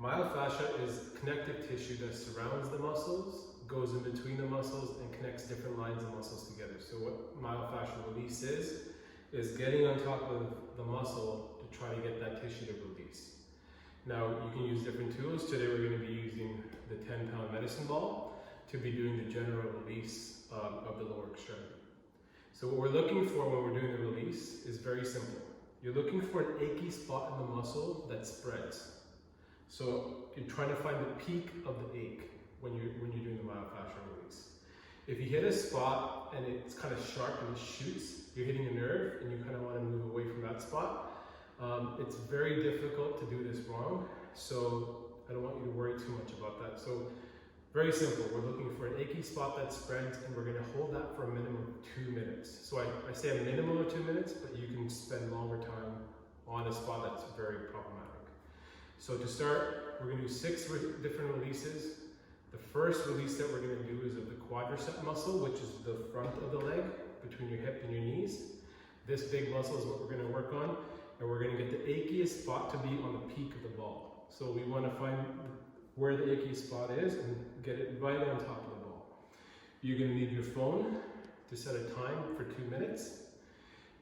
Myofascia is connective tissue that surrounds the muscles, goes in between the muscles, and connects different lines of muscles together. So what myofascial release is getting on top of the muscle to try to get that tissue to release. Now, you can use different tools. Today we're going to be using the 10-pound medicine ball to be doing the general release of the lower extremity. So what we're looking for when we're doing the release is very simple. You're looking for an achy spot in the muscle that spreads. So you're trying to find the peak of the ache when you're doing the myofascial release. If you hit a spot and it's kind of sharp and it shoots, you're hitting a nerve and you kind of want to move away from that spot. It's very difficult to do this wrong, so I don't want you to worry too much about that. So very simple, we're looking for an achy spot that spreads, and we're going to hold that for a minimum of 2 minutes. So I say a minimum of 2 minutes, but you can spend longer time on a spot that's very problematic. So to start, we're going to do 6 different releases. The first release that we're going to do is of the quadricep muscle, which is the front of the leg, between your hip and your knees. This big muscle is what we're going to work on, and we're going to get the achiest spot to be on the peak of the ball. So we want to find where the achiest spot is and get it right on top of the ball. You're going to need your phone to set a time for 2 minutes,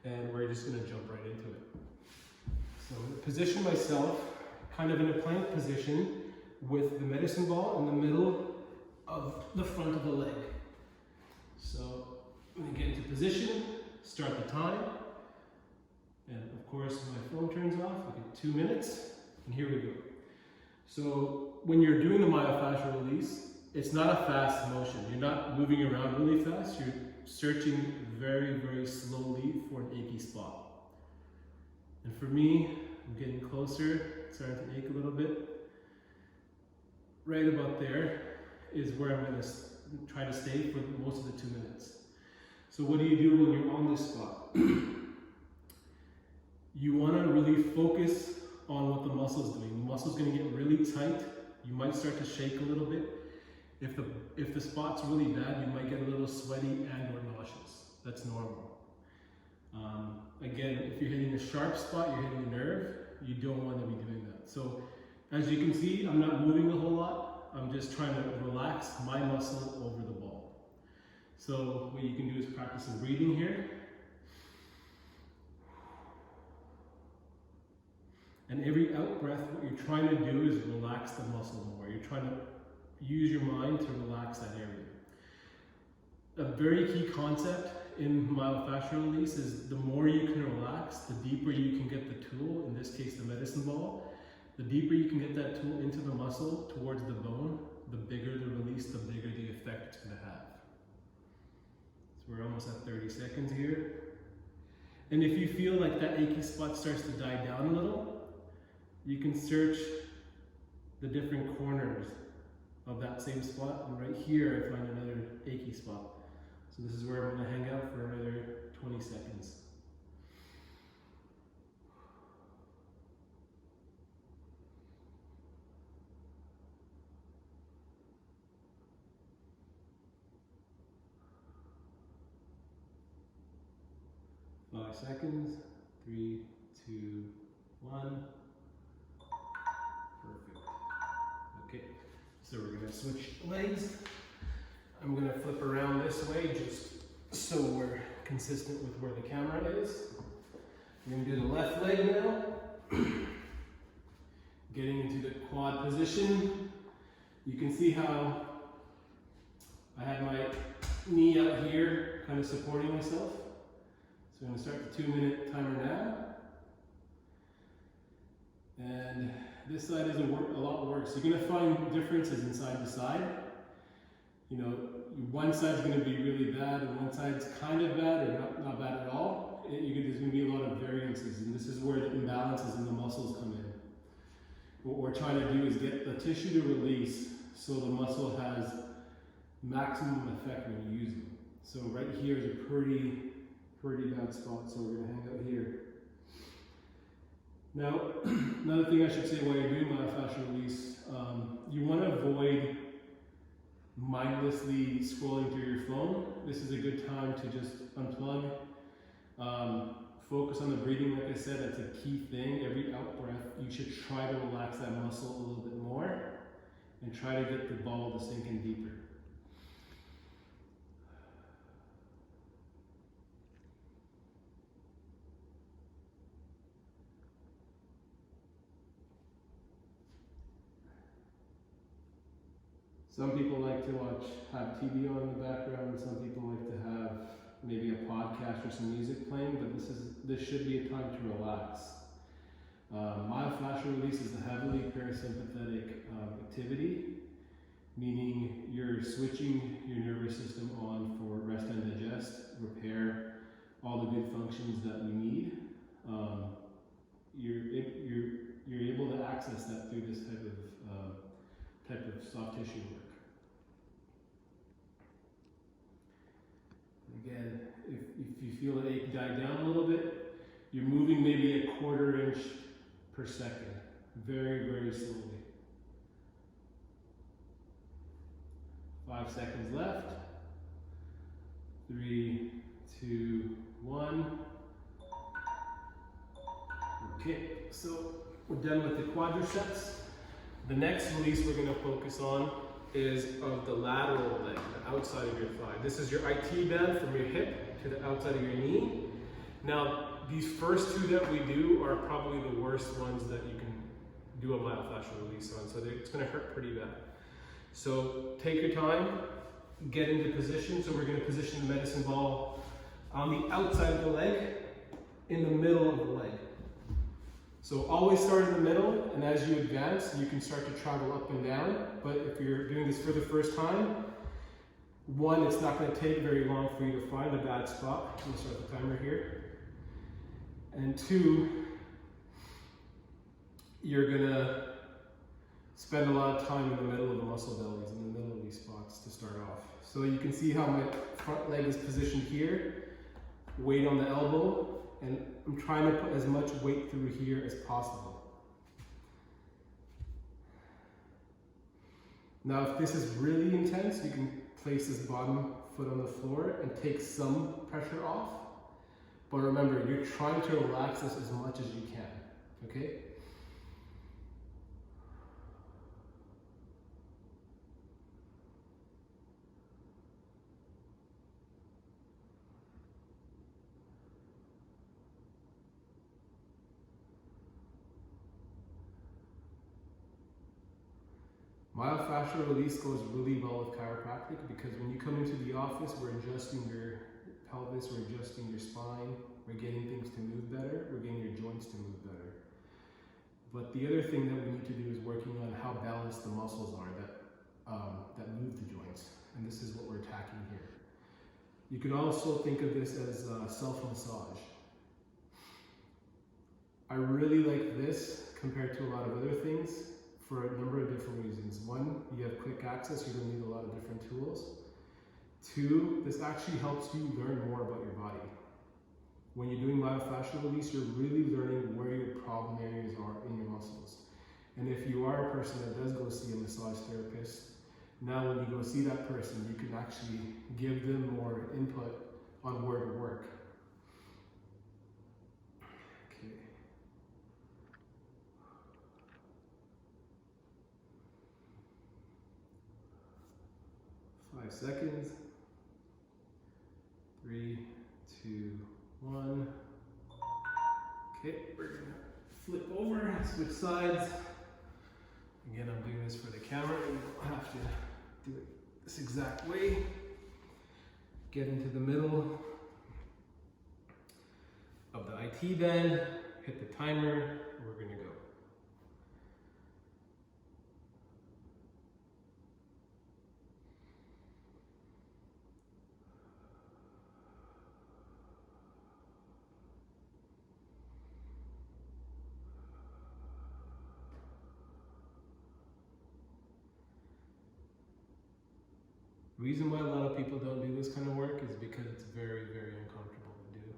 and we're just going to jump right into it. So I'm going to position myself kind of in a plank position with the medicine ball in the middle of the front of the leg. So I'm going to get into position, start the time, and of course my phone turns off. Look at 2 minutes, and here we go. So when you're doing the myofascial release, it's not a fast motion. You're not moving around really fast. You're searching very, very slowly for an achy spot. And for me, I'm getting closer, starting to ache a little bit. Right about there is where I'm going to try to stay for most of the 2 minutes. So what do you do when you're on this spot? You want to really focus on what the muscle's doing. The muscle's going to get really tight. You might start to shake a little bit. If the spot's really bad, you might get a little sweaty and or nauseous. That's normal. Again, if you're hitting a sharp spot, you're hitting a nerve, you don't want to be doing that. So as you can see, I'm not moving a whole lot. I'm just trying to relax my muscle over the ball. So what you can do is practice some breathing here. And every out breath, what you're trying to do is relax the muscle more. You're trying to use your mind to relax that area. A very key concept in myofascial release is the more you can relax, the deeper you can get the tool, in this case the medicine ball. The deeper you can get that tool into the muscle towards the bone, the bigger the release, the bigger the effect it's going to have. So we're almost at 30 seconds here. And if you feel like that achy spot starts to die down a little, you can search the different corners of that same spot, and right here I find another achy spot. So this is where I'm going to hang out for another 20 seconds. Five seconds. 3, 2, 1. Perfect. Okay, so we're going to switch legs. I'm going to flip around this way just so we're consistent with where the camera is. I'm going to do the left leg now. Getting into the quad position. You can see how I have my knee out here, kind of supporting myself. So I'm going to start the 2-minute timer now. And this side is a lot worse. You're going to find differences inside to side. You know, one side's going to be really bad and one side's kind of bad or not bad at all. There's going to be a lot of variances, and this is where the imbalances in the muscles come in. What we're trying to do is get the tissue to release so the muscle has maximum effect when you use it. So right here is a pretty bad spot, so we're going to hang out here. Now, another thing I should say while you're doing myofascial release, you want to avoid mindlessly scrolling through your phone. This is a good time to just unplug, Focus on the breathing, like I said, that's a key thing. Every out breath, you should try to relax that muscle a little bit more and try to get the ball to sink in deeper. Some people like to have TV on in the background. Some people like to have maybe a podcast or some music playing, but this should be a time to relax. Myofascial release is a heavily parasympathetic activity, meaning you're switching your nervous system on for rest and digest, repair all the good functions that we need. You're able to access that through this type of soft tissue work. Again, if you feel the ache die down a little bit, you're moving maybe a 1/4 inch per second, very, very slowly. 5 seconds left. 3, 2, 1. Okay, so we're done with the quadriceps. The next release we're going to focus on is of the lateral leg, the outside of your thigh. This is your IT band from your hip to the outside of your knee. Now, these first two that we do are probably the worst ones that you can do a myofascial release on, so it's going to hurt pretty bad. So take your time, get into position. So we're going to position the medicine ball on the outside of the leg, in the middle of the leg. So always start in the middle, and as you advance, you can start to travel up and down. But if you're doing this for the first time, one, it's not going to take very long for you to find a bad spot. I'm going to start the timer here. And two, you're going to spend a lot of time in the middle of the muscle bellies, in the middle of these spots to start off. So you can see how my front leg is positioned here, weight on the elbow, and I'm trying to put as much weight through here as possible. Now, if this is really intense, you can place this bottom foot on the floor and take some pressure off. But remember, you're trying to relax this as much as you can, okay? Myofascial release goes really well with chiropractic because when you come into the office, we're adjusting your pelvis, we're adjusting your spine, we're getting things to move better, we're getting your joints to move better. But the other thing that we need to do is working on how balanced the muscles are that move the joints, and this is what we're attacking here. You can also think of this as self-massage. I really like this compared to a lot of other things, for a number of different reasons. One, you have quick access, you don't need a lot of different tools. Two, this actually helps you learn more about your body. When you're doing myofascial release, you're really learning where your problem areas are in your muscles. And if you are a person that does go see a massage therapist, now when you go see that person, you can actually give them more input on where to work. Okay. 5 seconds. 3, 2, 1. Okay, we're gonna flip over, switch sides. Again, I'm doing this for the camera. You don't have to do it this exact way. Get into the middle of the IT band, hit the timer, we're gonna go. The reason why a lot of people don't do this kind of work is because it's very, very uncomfortable to do.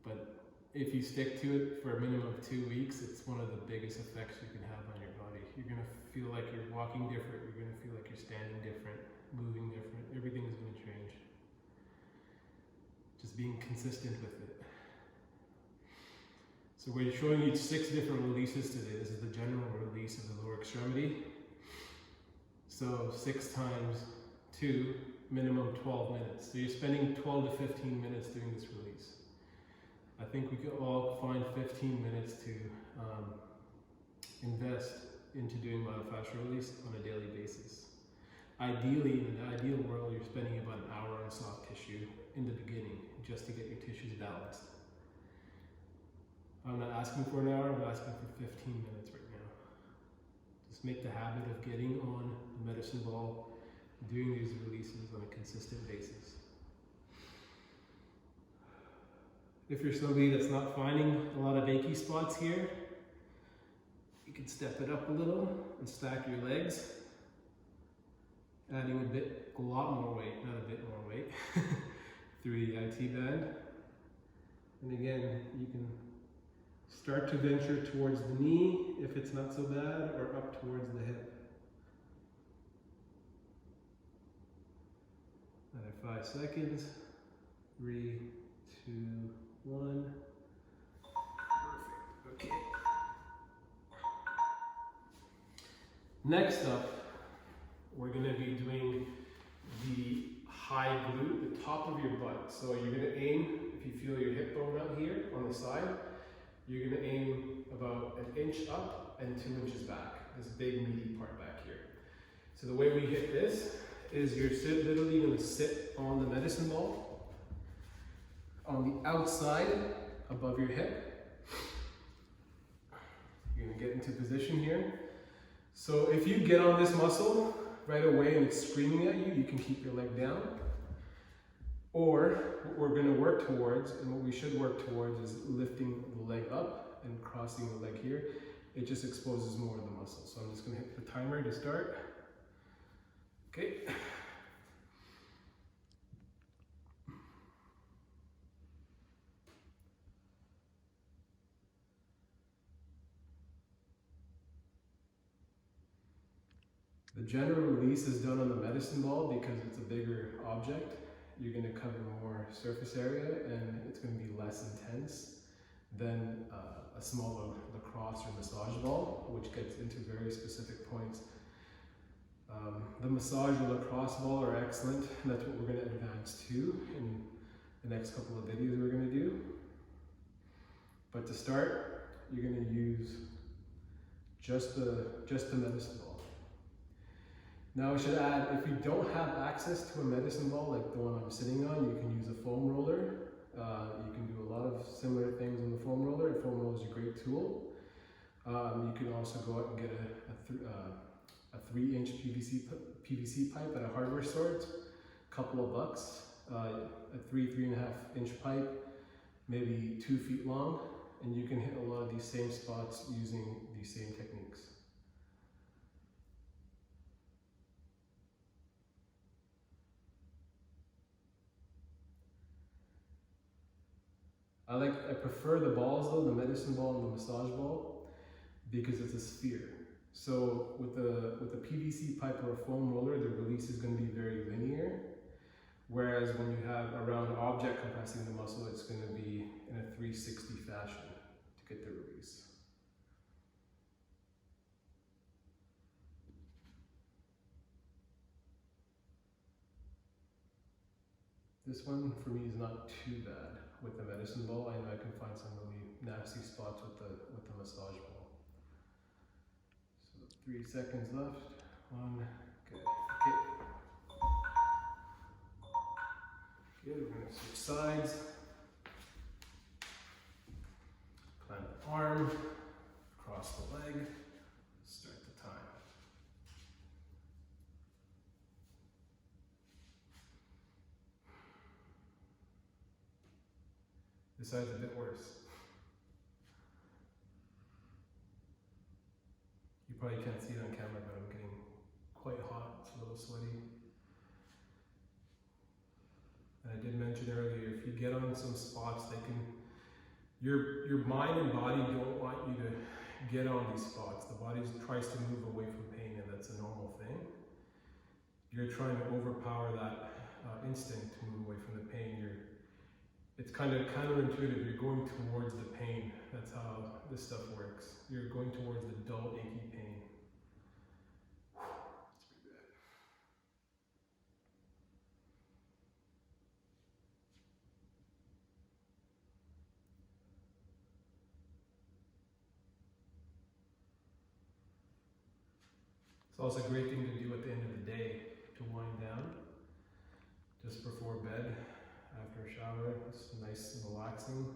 But if you stick to it for a minimum of 2 weeks, it's one of the biggest effects you can have on your body. You're gonna feel like you're walking different, you're gonna feel like you're standing different, moving different, everything is gonna change. just being consistent with it. So we're showing you 6 different releases today. This is the general release of the lower extremity. So 6 times 2, minimum 12 minutes. So you're spending 12 to 15 minutes doing this release. I think we could all find 15 minutes to invest into doing myofascial release on a daily basis. Ideally, in an ideal world, you're spending about an hour on soft tissue in the beginning just to get your tissues balanced. I'm not asking for an hour, I'm asking for 15 minutes right now. Just make the habit of getting on the medicine ball, doing these releases on a consistent basis. If you're somebody that's not finding a lot of achy spots here, you can step it up a little and stack your legs, adding a lot more weight, not a bit more weight, through the IT band. And again, you can start to venture towards the knee if it's not so bad, or up towards the hip. Another 5 seconds. 3, 2, 1. Perfect. Okay. Next up, we're going to be doing the high glute, the top of your butt. So you're going to aim, if you feel your hip bone out here on the side, you're going to aim about 1 inch up and 2 inches back, this big meaty part back here. So the way we hit this is you're literally going to sit on the medicine ball on the outside above your hip. You're going to get into position here. So if you get on this muscle right away and it's screaming at you, you can keep your leg down. Or what we're going to work towards, and what we should work towards, is lifting the leg up and crossing the leg here. It just exposes more of the muscle. So I'm just going to hit the timer to start. Okay. The general release is done on the medicine ball because it's a bigger object. You're going to cover more surface area and it's going to be less intense than a smaller lacrosse or massage ball, which gets into very specific points. The massage or lacrosse ball are excellent, and that's what we're going to advance to in the next couple of videos we're going to do. But to start, you're going to use just the medicine ball. Now I should add, if you don't have access to a medicine ball like the one I'm sitting on, you can use a foam roller. You can do a lot of similar things on the foam roller. A foam roller is a great tool. You can also go out and get a 3-inch PVC pipe at a hardware store. It's a couple of bucks. A 3.5 inch pipe, maybe 2 feet long, and you can hit a lot of these same spots using these same techniques. I prefer the balls though, the medicine ball and the massage ball, because it's a sphere. So with the PVC pipe or a foam roller, the release is going to be very linear. Whereas when you have a round object compressing the muscle, it's going to be in a 360 fashion to get the release. This one for me is not too bad with the medicine ball. I know I can find some really nasty spots with the massage ball. So 3 seconds left. 1, good. Okay. Good, we're going to switch sides. Plant the arm, cross the leg, start the time. This side's a bit worse. You probably can't see it on camera, but I'm getting quite hot, it's a little sweaty. And I did mention earlier, if you get on some spots, they can, your mind and body don't want you to get on these spots. The body tries to move away from pain, and that's a normal thing. You're trying to overpower that instinct to move away from the pain. it's kind of counterintuitive. You're going towards the pain. That's how this stuff works. You're going towards the dull, achy pain. It's pretty bad. It's also a great thing to do at the end of the day to wind down, just before bed, after a shower. It's nice and relaxing.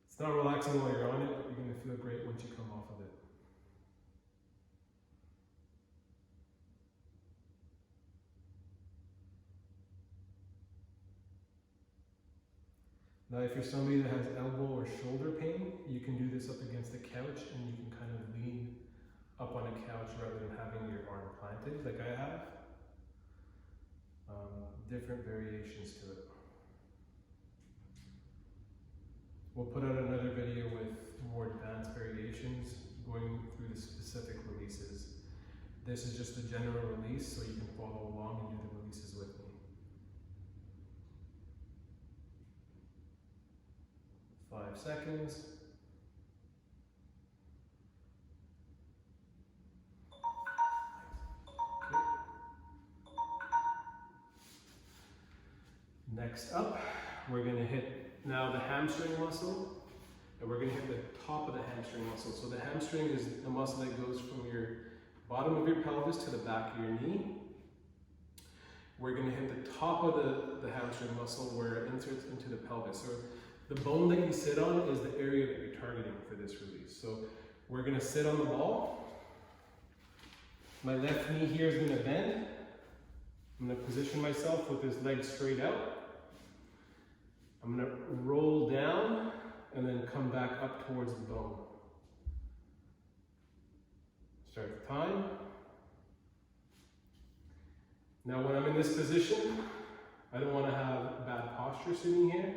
It's not relaxing while you're on it, but you're going to feel great once you come off of it. Now, if you're somebody that has elbow or shoulder pain, you can do this up against a couch and you can kind of lean up on a couch rather than having your arm planted like I have. Different variations to it. We'll put out another video with more advanced variations going through the specific releases. This is just a general release so you can follow along and do the releases with me. 5 seconds. Okay. Next up, we're going to hit now the hamstring muscle, and we're going to hit the top of the hamstring muscle. So the hamstring is the muscle that goes from your bottom of your pelvis to the back of your knee. We're going to hit the top of the hamstring muscle where it inserts into the pelvis. So the bone that you sit on is the area that you're targeting for this release. So we're going to sit on the ball. My left knee here is going to bend. I'm going to position myself with this leg straight out. I'm going to roll down and then come back up towards the bone. Start the time. Now when I'm in this position, I don't want to have bad posture sitting here.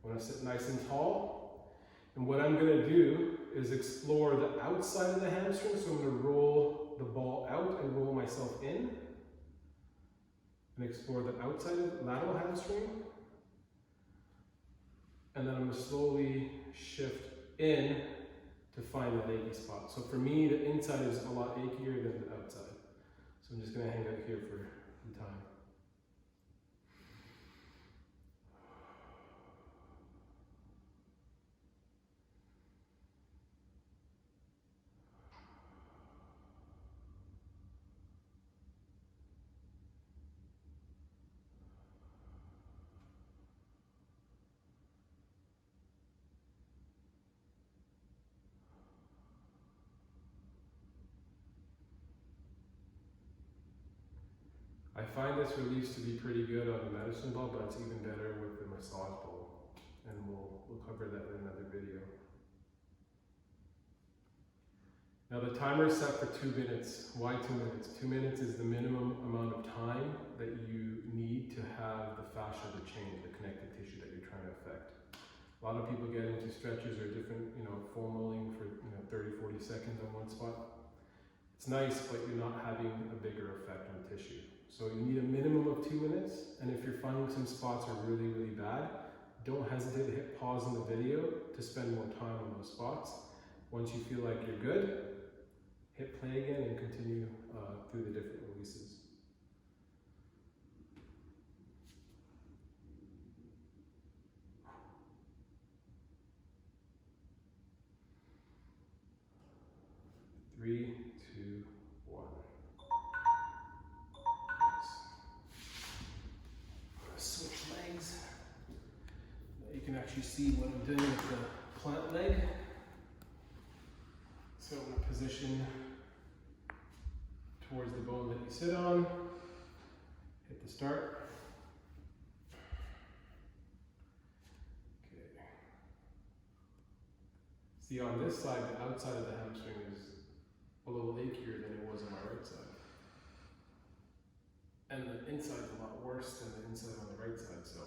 I want to sit nice and tall. And what I'm going to do is explore the outside of the hamstring. So I'm going to roll the ball out and roll myself in. And explore the outside of the lateral hamstring. And then I'm going to slowly shift in to find that achy spot. So for me, the inside is a lot achier than the outside. So I'm just going to hang out here for some time. I find this release to be pretty good on the medicine ball, but it's even better with the massage ball. And we'll cover that in another video. Now the timer is set for 2 minutes. Why 2 minutes? 2 minutes is the minimum amount of time that you need to have the fascia to change, the connective tissue that you're trying to affect. A lot of people get into stretches or different, foam rolling for 30, 40 seconds on one spot. It's nice, but you're not having a bigger effect on tissue. So you need a minimum of 2 minutes, and if you're finding some spots are really, really bad, don't hesitate to hit pause on the video to spend more time on those spots. Once you feel like you're good, hit play again and continue through the different releases. Three, two, one. Switch legs. Now you can actually see what I'm doing with the plant leg. So I'm going to position towards the bone that you sit on. Hit the start. Okay. See, on this side, the outside of the hamstring is a little achier than it was on my right side. And the inside's a lot worse than the inside on the right side, so.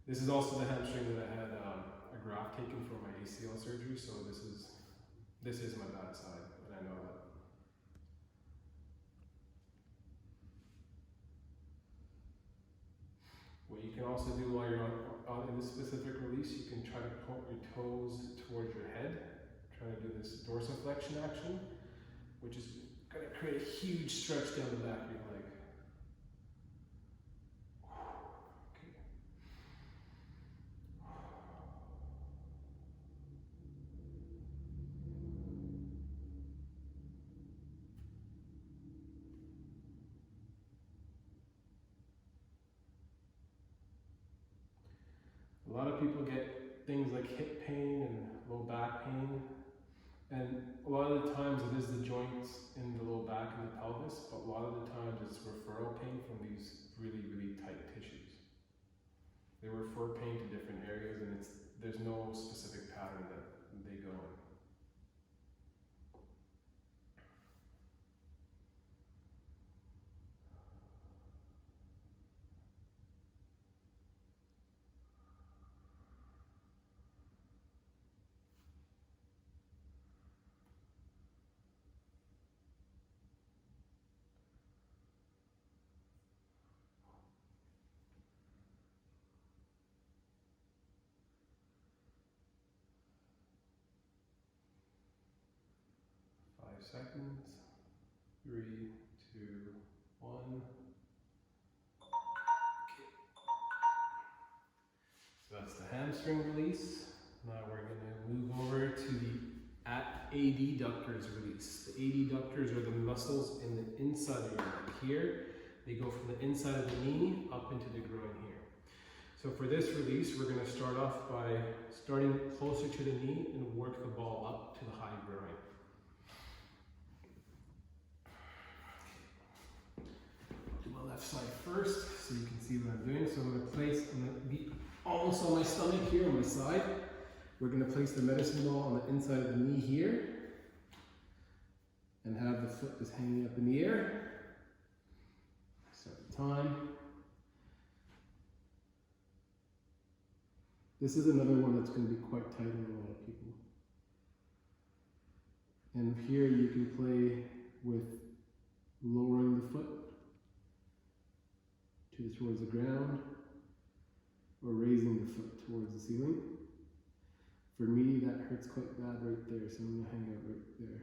This is also the hamstring that I had a graft taken for my ACL surgery, so this is my bad side, and I know that. What you can also do while you're on in this specific release, you can try to point your toes towards your head, trying to do this dorsiflexion action, which is going to create a huge stretch down the back of your leg. Okay. 'A lot of people get things like hip pain and low back pain, and a lot of the times it is the joints in the low back and the pelvis, but a lot of the times it's referral pain from these really, really tight tissues. They refer pain to different areas, and there's no specific pattern that they go in. Seconds. 3, 2, 1. Okay. So that's the hamstring release. Now we're going to move over to the adductors release. The adductors are the muscles in the inside of your leg. Here, they go from the inside of the knee up into the groin here. So for this release, we're going to start off by starting closer to the knee and work the ball up to the high groin. Left side first, so you can see what I'm doing. So I'm going to be almost on my stomach here on my side. We're going to place the medicine ball on the inside of the knee here, and have the foot just hanging up in the air. Start the time. This is another one that's going to be quite tight on a lot of people. And here you can play with lowering the foot towards the ground, or raising the foot towards the ceiling. For me, that hurts quite bad right there, so I'm going to hang out right there.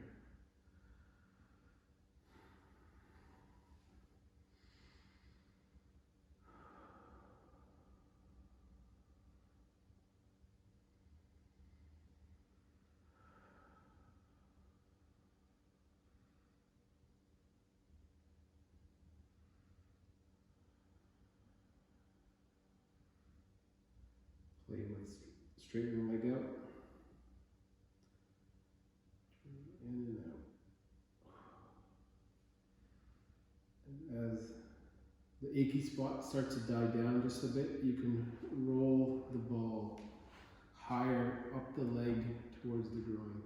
Straighten my leg out. In and out. And as the achy spot starts to die down just a bit, you can roll the ball higher up the leg towards the groin.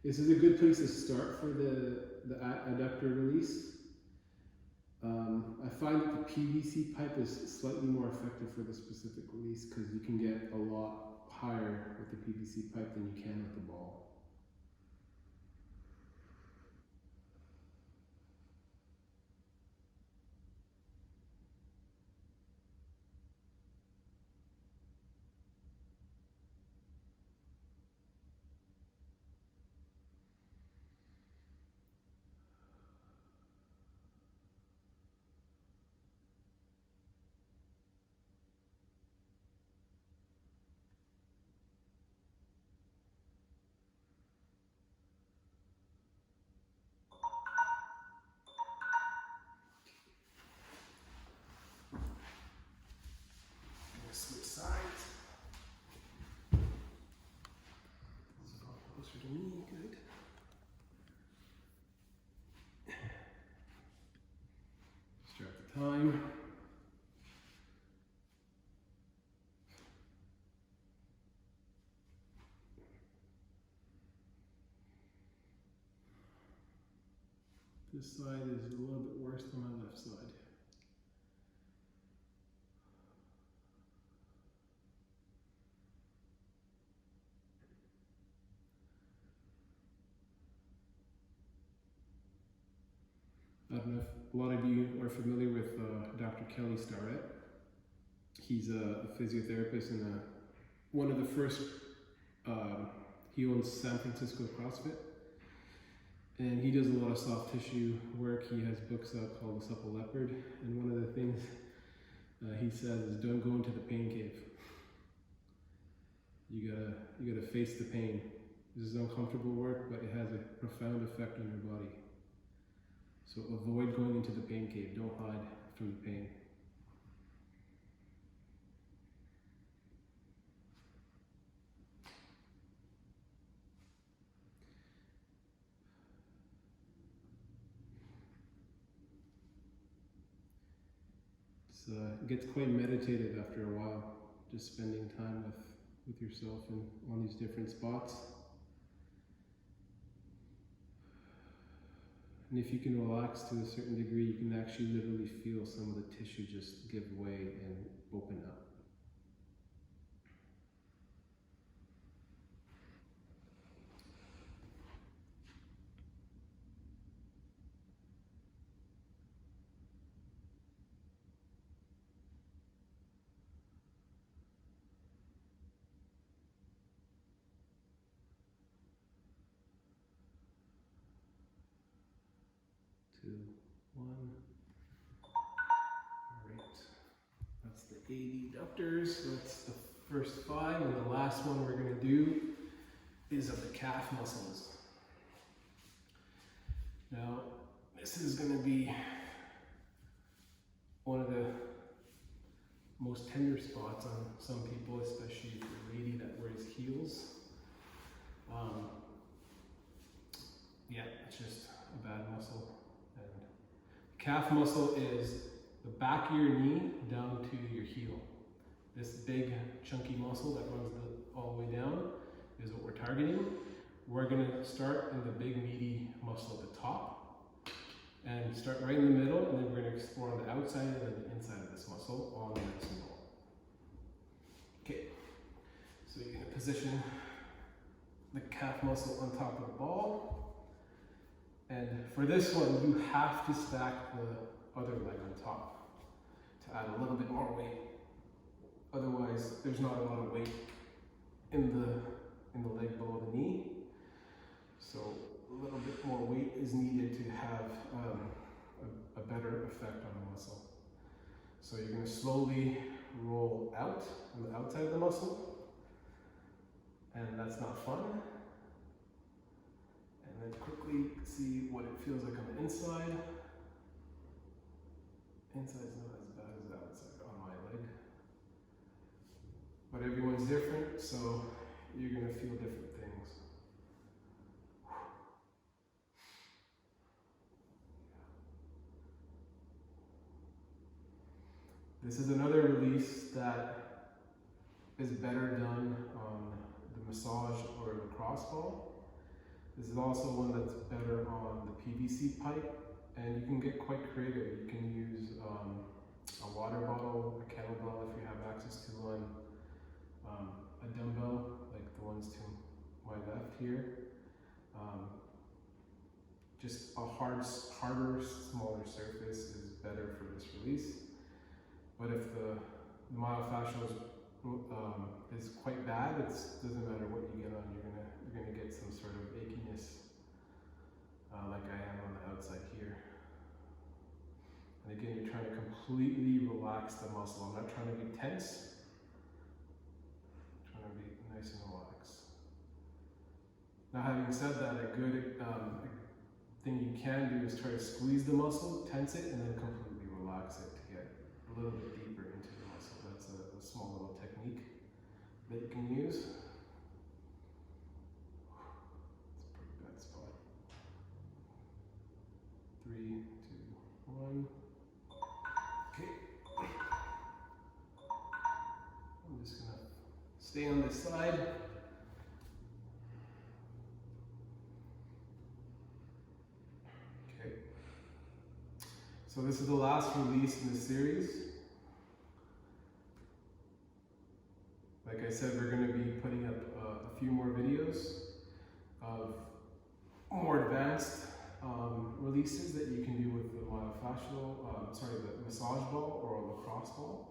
This is a good place to start for the adductor release. I find that the PVC pipe is slightly more effective for the specific release because you can get a lot higher with the PVC pipe than you can with the ball. Switch sides. This is all closer to me, good. Start the time. This side is a little bit worse than my left side. I don't know if a lot of you are familiar with Dr. Kelly Starrett. He's a physiotherapist and one of the first, he owns San Francisco CrossFit. And he does a lot of soft tissue work. He has books out called The Supple Leopard. And one of the things he says is don't go into the pain cave. You gotta face the pain. This is uncomfortable work, but it has a profound effect on your body. So avoid going into the pain cave. Don't hide from the pain. It gets quite meditative after a while, just spending time with yourself and on these different spots. And if you can relax to a certain degree, you can actually literally feel some of the tissue just give way and open up. Two, one. All right. That's the adductors. So that's the first 5, and the last one we're going to do is of the calf muscles. Now, this is going to be one of the most tender spots on some people, especially the lady that wears heels. Yeah, it's just a bad muscle. And calf muscle is the back of your knee down to your heel. This big chunky muscle that runs all the way down is what we're targeting. We're going to start in the big meaty muscle at the top and start right in the middle, and then we're going to explore on the outside and then the inside of this muscle on the medicine ball. Okay, so you're going to position the calf muscle on top of the ball. And for this one, you have to stack the other leg on top to add a little bit more weight. Otherwise, there's not a lot of weight in the leg below the knee. So a little bit more weight is needed to have a better effect on the muscle. So you're going to slowly roll out on the outside of the muscle, and that's not fun. And then quickly see what it feels like on the inside. Inside's not as bad as the outside on my leg. But everyone's different, so you're going to feel different things. This is another release that is better done on the massage or lacrosse ball. This is also one that's better on the PVC pipe, and you can get quite creative. You can use a water bottle, a kettlebell if you have access to one, a dumbbell like the ones to my left here. Just a harder, smaller surface is better for this release. But if the myofascial is quite bad, it doesn't matter what you get on, you're gonna get some sort of achiness, like I am on the outside here. And again, you're trying to completely relax the muscle. I'm not trying to be tense. I'm trying to be nice and relaxed. Now, having said that, a good thing you can do is try to squeeze the muscle, tense it, and then completely relax it to get a little bit deeper into the muscle. That's a small little technique that you can use. It's a pretty bad spot. 3, 2, 1. Okay. I'm just gonna stay on this side. Okay. So this is the last release in the series. Like I said, we're going to be putting up a few more videos of more advanced releases that you can do with the the massage ball or a lacrosse ball.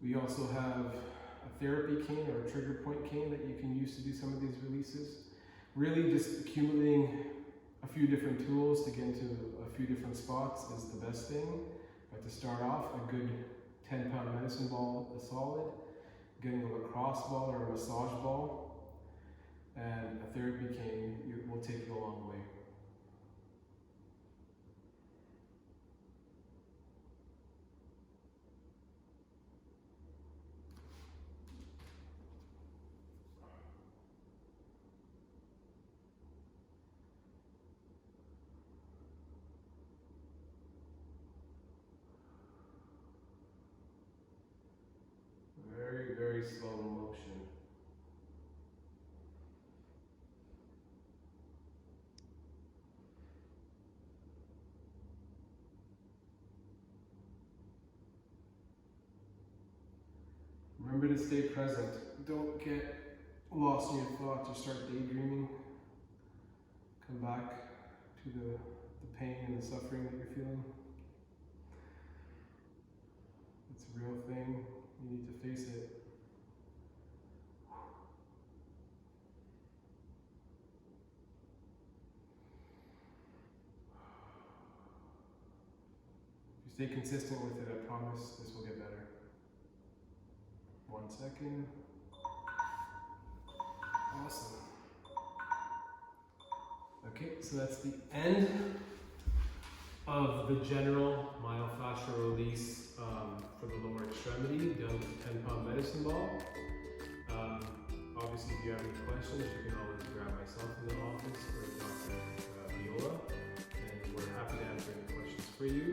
We also have a therapy cane or a trigger point cane that you can use to do some of these releases. Really just accumulating a few different tools to get into a few different spots is the best thing. But to start off, a good 10-pound medicine ball is solid. Getting a lacrosse ball or a massage ball and a therapy cane will take you a long way. Very, very slow motion. Remember to stay present. Don't get lost in your thoughts or start daydreaming. Come back to the pain and the suffering that you're feeling. It's a real thing. You need to face it. If you stay consistent with it, I promise this will get better. 1 second. Awesome. Okay, so that's the end of the general myofascial release for the lower extremity, done with a 10-pound medicine ball. Obviously, if you have any questions, you can always grab myself in the office or Dr. Viola, and we're happy to answer any questions for you.